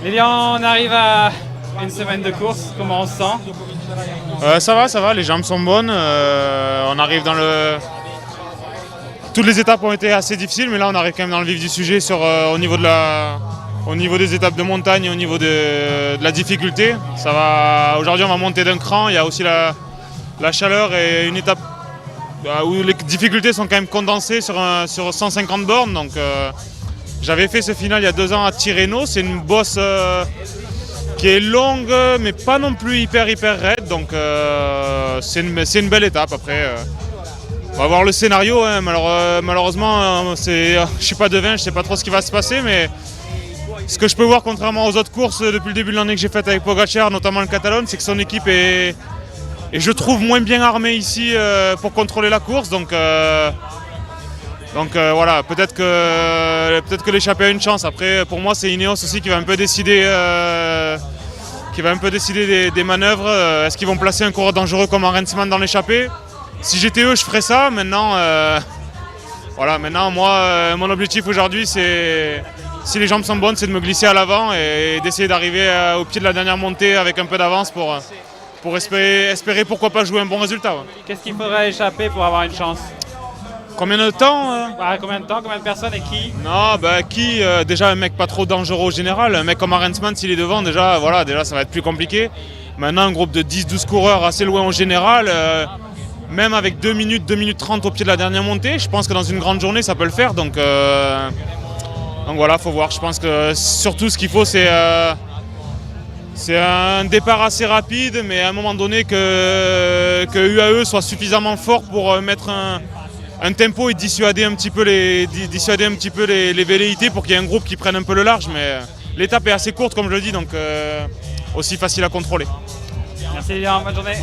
Lilian, on arrive à une semaine de course, comment on se sent? Ça va, les jambes sont bonnes. On arrive dans le... Toutes les étapes ont été assez difficiles, mais là on arrive quand même dans le vif du sujet au niveau des étapes de montagne et au niveau de la difficulté. Aujourd'hui on va monter d'un cran, il y a aussi la chaleur et une étape où les difficultés sont quand même condensées sur 150 bornes. Donc, j'avais fait ce final il y a 2 ans à Tirreno, c'est une bosse qui est longue mais pas non plus hyper raide, donc c'est une belle étape. Après on va voir le scénario, hein. Malheureusement je suis pas devin, je sais pas trop ce qui va se passer, mais ce que je peux voir contrairement aux autres courses depuis le début de l'année que j'ai faite avec Pogacar, notamment le Catalogne, c'est que son équipe est je trouve moins bien armée ici pour contrôler la course, donc voilà, peut-être que l'échappée a une chance. Après, pour moi, c'est Ineos aussi qui va un peu décider, des manœuvres. Est-ce qu'ils vont placer un coureur dangereux comme Arensman dans l'échappée? Si j'étais eux, je ferais ça. Maintenant, moi, mon objectif aujourd'hui, c'est, si les jambes sont bonnes, c'est de me glisser à l'avant et d'essayer d'arriver au pied de la dernière montée avec un peu d'avance pour espérer pourquoi pas jouer un bon résultat. Ouais. Qu'est-ce qu'il faudrait échapper pour avoir une chance? Combien de temps Combien de temps, combien de personnes et qui? Non, déjà un mec pas trop dangereux au général. Un mec comme Arensman, s'il est devant, déjà ça va être plus compliqué. Maintenant, un groupe de 10-12 coureurs assez loin au général, même avec 2 minutes 30 au pied de la dernière montée, je pense que dans une grande journée, ça peut le faire. Donc voilà, faut voir. Je pense que surtout ce qu'il faut, c'est un départ assez rapide, mais à un moment donné que UAE soit suffisamment fort pour mettre un tempo et dissuader un petit peu les velléités pour qu'il y ait un groupe qui prenne un peu le large. Mais l'étape est assez courte, comme je le dis, donc aussi facile à contrôler. Merci Lilian, bonne journée.